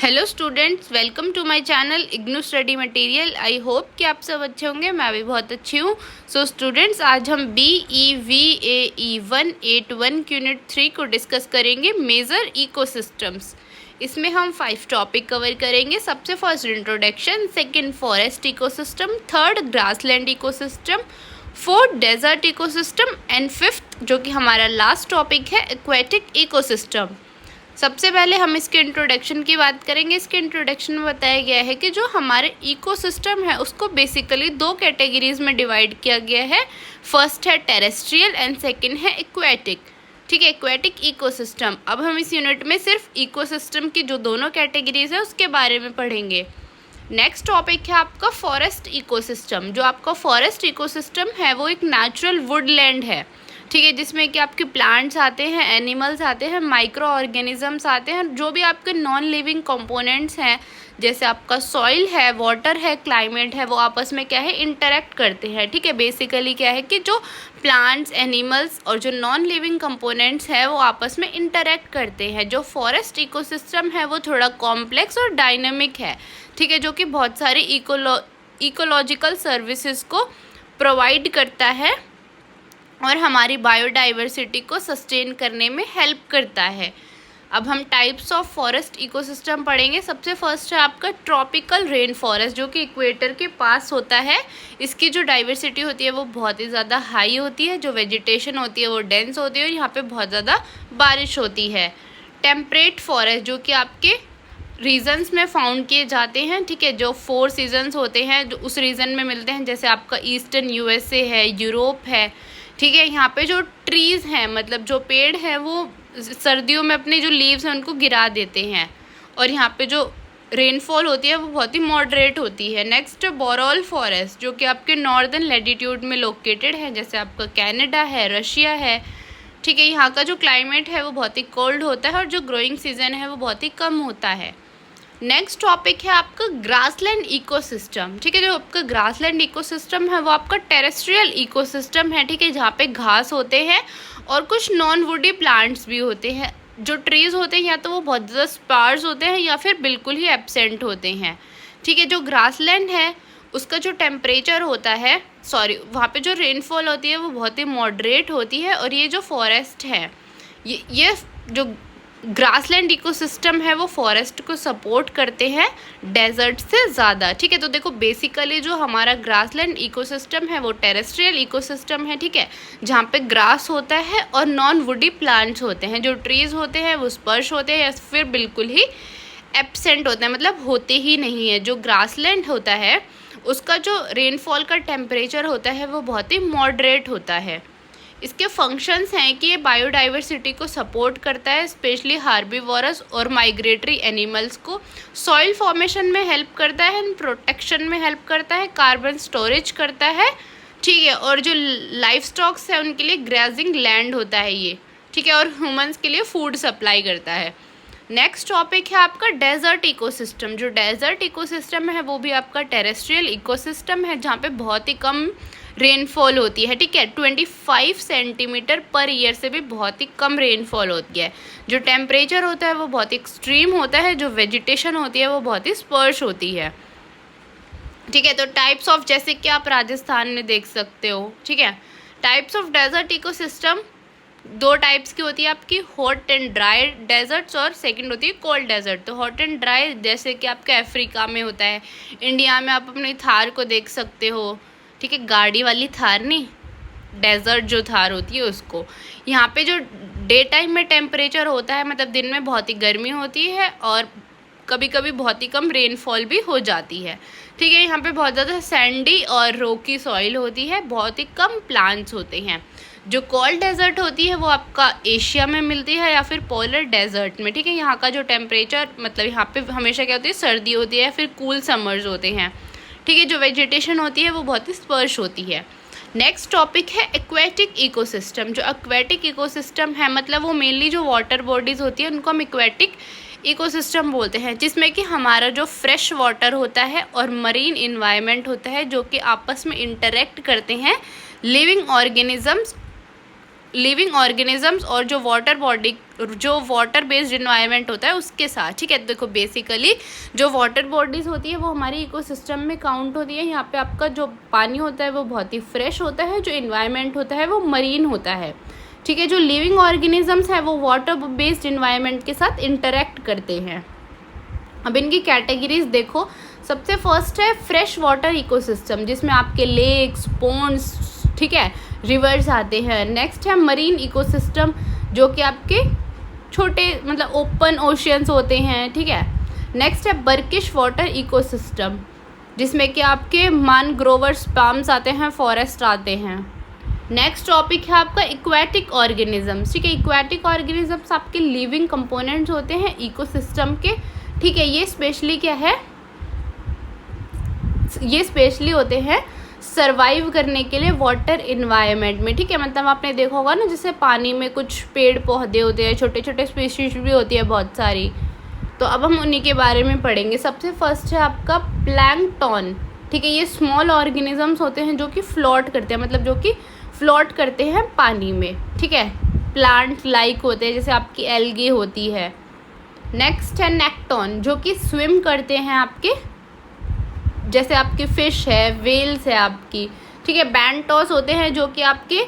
Hello students, welcome to my channel IGNOU study material. I hope कि आप सब अच्छे होंगे। मैं भी बहुत अच्छी हूँ। सो स्टूडेंट्स, आज हम BEVAE181 यूनिट 3 को डिस्कस करेंगे, मेजर इकोसिस्टम्स। इसमें हम 5 टॉपिक कवर करेंगे। सबसे first introduction, second forest ecosystem, third grassland ecosystem, fourth desert ecosystem and fifth जो कि हमारा लास्ट टॉपिक है, एक्वेटिक इकोसिस्टम। सबसे पहले हम इसके इंट्रोडक्शन की बात करेंगे। इसके इंट्रोडक्शन में बताया गया है कि जो हमारे इकोसिस्टम है उसको बेसिकली 2 कैटेगरीज में डिवाइड किया गया है। फर्स्ट है टेरेस्ट्रियल एंड सेकंड है एक्वेटिक। ठीक है, एक्वेटिक इकोसिस्टम। अब हम इस यूनिट में सिर्फ इकोसिस्टम की जो दोनों कैटेगरीज है उसके बारे में पढ़ेंगे। नेक्स्ट टॉपिक है आपका फॉरेस्ट इकोसिस्टम। जो आपका फॉरेस्ट इकोसिस्टम है वो एक नेचुरल वुडलैंड है, ठीक है, जिसमें कि आपके प्लांट्स आते हैं, एनिमल्स आते हैं, माइक्रो ऑर्गेनिजम्स आते हैं, जो भी आपके नॉन लिविंग कंपोनेंट्स हैं जैसे आपका सॉइल है, वाटर है, क्लाइमेट है, वो आपस में क्या है, इंटरेक्ट करते हैं। ठीक है, बेसिकली क्या है कि जो प्लांट्स, एनिमल्स और जो नॉन लिविंग कंपोनेंट्स है वो आपस में इंटरेक्ट करते हैं। जो फॉरेस्ट इकोसिस्टम है वो थोड़ा कॉम्प्लेक्स और डायनेमिक है, ठीक है, जो कि बहुत सारी इकोलॉजिकल सर्विसेज को प्रोवाइड करता है और हमारी बायोडाइवर्सिटी को सस्टेन करने में हेल्प करता है। अब हम टाइप्स ऑफ फॉरेस्ट इकोसिस्टम पढ़ेंगे। सबसे फर्स्ट है आपका ट्रॉपिकल रेन फॉरेस्ट, जो कि इक्वेटर के पास होता है। इसकी जो डाइवर्सिटी होती है वो बहुत ही ज़्यादा हाई होती है, जो वेजिटेशन होती है वो डेंस होती है और यहाँ पे बहुत ज़्यादा बारिश होती है। टेम्परेट फॉरेस्ट, जो कि आपके रीजन्स में फाउंड किए जाते हैं, ठीक है, जो 4 सीजन्स होते हैं जो उस रीजन में मिलते हैं, जैसे आपका ईस्टर्न USA है, यूरोप है। ठीक है, यहाँ पे जो ट्रीज़ हैं, मतलब जो पेड़ हैं, वो सर्दियों में अपने जो लीव्स हैं उनको गिरा देते हैं और यहाँ पे जो रेनफॉल होती है वो बहुत ही मॉडरेट होती है। नेक्स्ट बोरोल फॉरेस्ट, जो कि आपके नॉर्दर्न लैटिट्यूड में लोकेटेड है, जैसे आपका कनाडा है, रशिया है। ठीक है, यहाँ का जो क्लाइमेट है वो बहुत ही कोल्ड होता है और जो ग्रोइंग सीजन है वो बहुत ही कम होता है। नेक्स्ट टॉपिक है आपका ग्रासलैंड इकोसिस्टम। ठीक है, जो आपका ग्रासलैंड इकोसिस्टम है वो आपका टेरेस्ट्रियल इकोसिस्टम है, ठीक है, जहाँ पे घास होते हैं और कुछ नॉन वुडी प्लांट्स भी होते हैं। जो ट्रीज़ होते हैं या तो वो बहुत ज़्यादा स्पार्स होते हैं या फिर बिल्कुल ही एब्सेंट होते हैं। ठीक है, जो ग्रासलैंड है उसका जो टेम्परेचर होता है, वहाँ पे जो रेनफॉल होती है वो बहुत ही मॉडरेट होती है। और ये जो फॉरेस्ट है, ये जो ग्रासलैंड इकोसिस्टम है वो फॉरेस्ट को सपोर्ट करते हैं डेजर्ट से ज़्यादा। ठीक है, तो देखो बेसिकली जो हमारा ग्रासलैंड इकोसिस्टम है वो टेरेस्ट्रियल इकोसिस्टम है, ठीक है, जहाँ पे ग्रास होता है और नॉन वुडी प्लांट्स होते हैं। जो ट्रीज़ होते हैं वो स्पर्श होते हैं या फिर बिल्कुल ही एब्सेंट होते हैं, मतलब होते ही नहीं है। जो ग्रासलैंड होता है उसका जो रेनफॉल का टेम्परेचर होता है वो बहुत ही मॉडरेट होता है। इसके फंक्शंस हैं कि ये बायोडाइवर्सिटी को सपोर्ट करता है, स्पेशली हार्बीवोरस और माइग्रेटरी एनिमल्स को। सॉइल फॉर्मेशन में हेल्प करता है, प्रोटेक्शन में हेल्प करता है, कार्बन स्टोरेज करता है, ठीक है, और जो लाइफ स्टॉक्स है उनके लिए ग्रेजिंग लैंड होता है ये, ठीक है, और ह्यूमंस के लिए फूड सप्लाई करता है। नेक्स्ट टॉपिक है आपका डेजर्ट इकोसिस्टम। जो डेजर्ट इकोसिस्टम है वो भी आपका टेरेस्ट्रियल इकोसिस्टम है, जहाँ पे बहुत ही कम रेनफॉल होती है, ठीक है, 25 सेंटीमीटर पर ईयर से भी बहुत ही कम रेनफॉल होती है। जो टेम्परेचर होता है वो बहुत एक्सट्रीम होता है, जो वेजिटेशन होती है वो बहुत ही स्पर्श होती है। ठीक है, तो टाइप्स ऑफ, जैसे कि आप राजस्थान में देख सकते हो, ठीक है, types of desert ecosystem 2 types की होती है आपकी, हॉट एंड ड्राई डेजर्ट्स और सेकंड होती है कोल्ड डेजर्ट। तो हॉट एंड ड्राई जैसे कि आपके अफ्रीका में होता है, इंडिया में आप अपनी थार को देख सकते हो, ठीक है, गाड़ी वाली थार नहीं, डेजर्ट जो थार होती है उसको। यहाँ पे जो डे टाइम में टेम्परेचर होता है, मतलब दिन में बहुत ही गर्मी होती है और कभी कभी बहुत ही कम रेनफॉल भी हो जाती है। ठीक है, यहाँ पे बहुत ज़्यादा सैंडी और रोकी सॉइल होती है, बहुत ही कम प्लांट्स होते हैं। जो कोल्ड डेजर्ट होती है वो आपका एशिया में मिलती है या फिर पोलर डेजर्ट में। ठीक है, यहाँ का जो टेम्परेचर, मतलब यहाँ पे हमेशा क्या होती है, सर्दी होती है या फिर कूल समर्स होते हैं। ठीक है, जो वेजिटेशन होती है वो बहुत ही स्पर्श होती है। नेक्स्ट टॉपिक है एक्वेटिक इकोसिस्टम। जो एक्वेटिक इकोसिस्टम है, मतलब वो मेनली जो वाटर बॉडीज़ होती है उनको हम एक्वेटिक इकोसिस्टम बोलते हैं, जिसमें कि हमारा जो फ्रेश वाटर होता है और मरीन इन्वायरमेंट होता है जो कि आपस में इंटरेक्ट करते हैं लिविंग ऑर्गेनिजम्स लिविंग ऑर्गेनिजम्स और जो वाटर बेस्ड इन्वायरमेंट होता है उसके साथ। ठीक है, देखो बेसिकली जो वाटर बॉडीज़ होती है वो हमारी इकोसिस्टम में काउंट होती है। यहाँ पे आपका जो पानी होता है वो बहुत ही फ्रेश होता है, जो इन्वायरमेंट होता है वो मरीन होता है। ठीक है, जो लिविंग ऑर्गेनिजम्स है वो वाटर बेस्ड इन्वायरमेंट के साथ इंटरेक्ट करते हैं। अब इनकी कैटेगरीज देखो, सबसे फर्स्ट है फ्रेश वाटर इकोसिस्टम, जिसमें आपके लेक्स, पॉन्ड्स, ठीक है, रिवर्स आते हैं। नेक्स्ट है मरीन इकोसिस्टम, जो कि आपके छोटे मतलब ओपन ओशियंस होते हैं। ठीक है, नेक्स्ट है बर्किश वाटर इकोसिस्टम, जिसमें कि आपके मैनग्रोवर्स, पाम्स आते हैं, फॉरेस्ट आते हैं। नेक्स्ट टॉपिक है आपका इक्वेटिक ऑर्गेनिजम्स। ठीक है, इक्वेटिक ऑर्गेनिजम्स आपके लिविंग कंपोनेंट्स होते हैं इकोसिस्टम के। ठीक है, ये स्पेशली क्या है, ये स्पेशली होते हैं सरवाइव करने के लिए वाटर इन्वायरमेंट में। ठीक है, मतलब आपने देखा होगा ना, जैसे पानी में कुछ पेड़ पौधे होते हैं, छोटे छोटे स्पीशीज भी होती है बहुत सारी, तो अब हम उन्हीं के बारे में पढ़ेंगे। सबसे फर्स्ट है आपका प्लैंकटन। ठीक है, ये स्मॉल ऑर्गेनिजम्स होते हैं जो कि फ्लोट करते हैं, मतलब जो कि फ्लोट करते हैं पानी में। ठीक है, प्लांट लाइक होते हैं, जैसे आपकी एल्गी होती है। नेक्स्ट है नेक्टॉन, जो कि स्विम करते हैं आपके, जैसे आपके फिश है, वेल्स है आपकी। ठीक है, बैंटॉस होते हैं जो कि आपके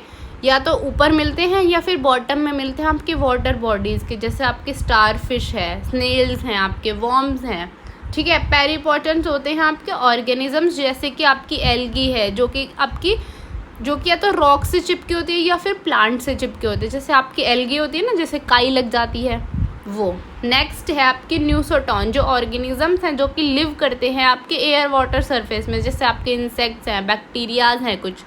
या तो ऊपर मिलते हैं या फिर बॉटम में मिलते हैं आपके वाटर बॉडीज़ के, जैसे आपके स्टार फिश है, स्नेल्स हैं आपके, वॉर्म्स हैं। ठीक है, पेरिपोटेंट्स होते हैं आपके ऑर्गेनिजम्स, जैसे कि आपकी एल्गी है, जो कि या तो रॉक से चिपके होती है या फिर प्लांट से चिपके होते हैं, जैसे आपकी एल्गी होती है ना, जैसे काई लग जाती है वो। नेक्स्ट है आपकी न्यूसोटॉन, जो ऑर्गेनिजम्स हैं जो कि लिव करते हैं आपके एयर वाटर सरफेस में, जैसे आपके इंसेक्ट्स हैं, बैक्टीरियाज हैं कुछ।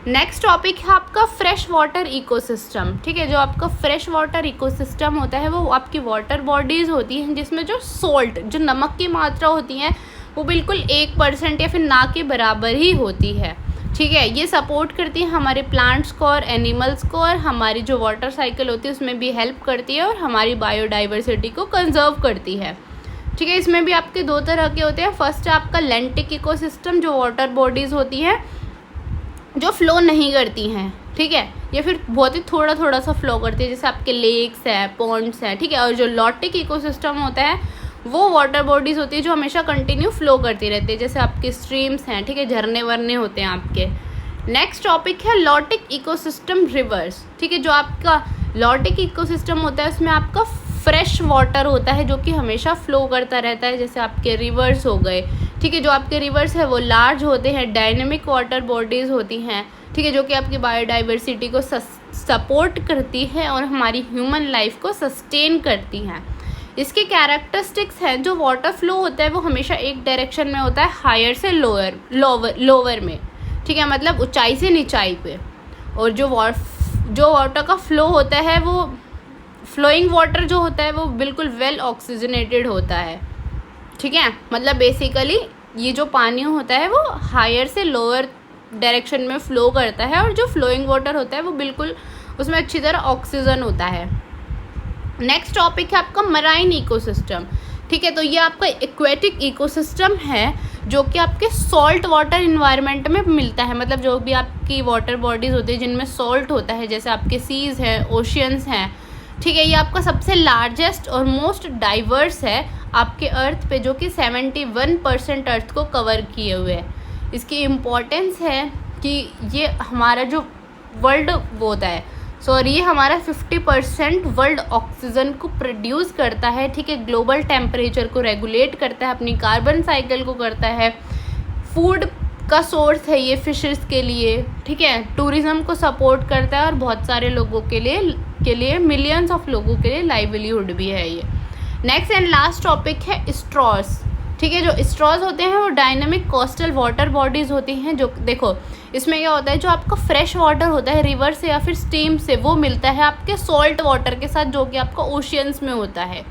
नेक्स्ट टॉपिक है आपका फ्रेश वाटर इकोसिस्टम। ठीक है, जो आपका फ्रेश वाटर इकोसिस्टम होता है वो आपकी वाटर बॉडीज़ होती हैं, जिसमें जो सोल्ट, जो नमक की मात्रा होती है वो बिल्कुल 1% या फिर ना के बराबर ही होती है। ठीक है, ये सपोर्ट करती है हमारे प्लांट्स को और एनिमल्स को, और हमारी जो वाटर साइकिल होती है उसमें भी हेल्प करती है, और हमारी बायोडाइवर्सिटी को कंजर्व करती है। ठीक है, इसमें भी आपके दो तरह के होते हैं। फर्स्ट है आपका लेंटिक इकोसिस्टम, जो वाटर बॉडीज़ होती हैं जो फ्लो नहीं करती हैं। ठीक है, या फिर बहुत ही थोड़ा थोड़ा सा फ्लो करती है, जैसे आपके लेक्स हैं, पॉन्ड्स हैं। ठीक है, और जो लॉटिक इकोसिस्टम होता है वो वाटर बॉडीज़ होती है जो हमेशा कंटिन्यू फ्लो करती रहती है, जैसे आपके स्ट्रीम्स हैं। ठीक है, झरने वरने होते हैं आपके। नेक्स्ट टॉपिक है लॉटिक इकोसिस्टम रिवर्स। ठीक है, जो आपका लॉटिक इकोसिस्टम होता है उसमें आपका फ्रेश वाटर होता है जो कि हमेशा फ्लो करता रहता है, जैसे आपके रिवर्स हो गए। ठीक है, जो आपके रिवर्स है वो लार्ज होते हैं, डायनेमिक वाटर बॉडीज़ होती हैं। ठीक है, जो कि आपकी बायोडाइवर्सिटी को सपोर्ट करती है और हमारी ह्यूमन लाइफ को सस्टेन करती हैं। इसके कैरेक्टरिस्टिक्स हैं, जो वाटर फ्लो होता है वो हमेशा एक डायरेक्शन में होता है, हायर से लोअर में। ठीक है, मतलब ऊंचाई से निचाई पे। और जो वाटर का फ्लो होता है वो फ्लोइंग वाटर जो होता है वो बिल्कुल वेल ऑक्सीजनेटेड होता है। ठीक है, मतलब बेसिकली ये जो पानी होता है वो हायर से लोअर डायरेक्शन में फ्लो करता है, और जो फ्लोइंग वाटर होता है वो बिल्कुल उसमें अच्छी तरह ऑक्सीजन होता है। नेक्स्ट टॉपिक है आपका मराइन इकोसिस्टम। ठीक है, तो ये आपका एक्वेटिक इकोसिस्टम है जो कि आपके सॉल्ट वाटर इन्वायरमेंट में मिलता है, मतलब जो भी आपकी वाटर बॉडीज़ होती है जिनमें सॉल्ट होता है, जैसे आपके सीज़ हैं, ओशियंस हैं। ठीक है, ये आपका सबसे लार्जेस्ट और मोस्ट डाइवर्स है आपके अर्थ पे, जो कि 71% अर्थ को कवर किए हुए है। इसकी इम्पोर्टेंस है कि ये हमारा जो वर्ल्ड वो होता है, ये हमारा 50% वर्ल्ड ऑक्सीजन को प्रोड्यूस करता है। ठीक है, ग्लोबल टेम्परेचर को रेगुलेट करता है, अपनी कार्बन साइकिल को करता है, फूड का सोर्स है ये फिशेस के लिए। ठीक है, टूरिज़्म को सपोर्ट करता है, और बहुत सारे लोगों के लिए मिलियंस ऑफ लोगों के लिए लाइवलीहुड भी है ये। नेक्स्ट एंड लास्ट टॉपिक है स्ट्रॉस। ठीक है, जो स्ट्रॉज होते हैं वो डायनेमिक कोस्टल वाटर बॉडीज़ होती हैं, जो देखो इसमें क्या होता है, जो आपका फ्रेश वाटर होता है रिवर से या फिर स्ट्रीम से, वो मिलता है आपके सॉल्ट वाटर के साथ जो कि आपका ओशियंस में होता है।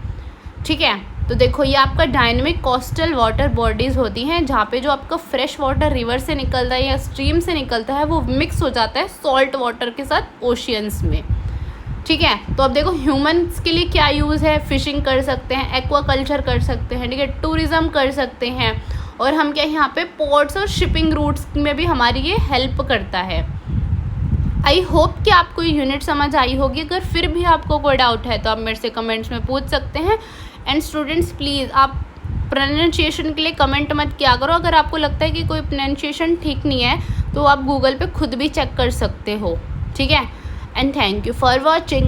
ठीक है, तो देखो ये आपका डायनेमिक कोस्टल वाटर बॉडीज़ होती हैं, जहाँ पे जो आपका फ्रेश वाटर रिवर से निकलता है या स्ट्रीम से निकलता है वो मिक्स हो जाता है सॉल्ट वाटर के साथ ओशियंस में। ठीक है, तो अब देखो ह्यूमंस के लिए क्या यूज़ है, फिशिंग कर सकते हैं, एक्वाकल्चर कर सकते हैं। ठीक है, टूरिज़्म कर सकते हैं, और हम क्या यहाँ पे पोर्ट्स और शिपिंग रूट्स में भी हमारी ये हेल्प करता है। आई होप कि आपको ये यूनिट समझ आई होगी। अगर फिर भी आपको कोई डाउट है तो आप मेरे से कमेंट्स में पूछ सकते हैं। एंड स्टूडेंट्स प्लीज़ आप प्रोनाउंसिएशन के लिए कमेंट मत किया करो। अगर आपको लगता है कि कोई प्रोनाउंसिएशन ठीक नहीं है तो आप गूगल पे खुद भी चेक कर सकते हो, ठीक है। And thank you for watching.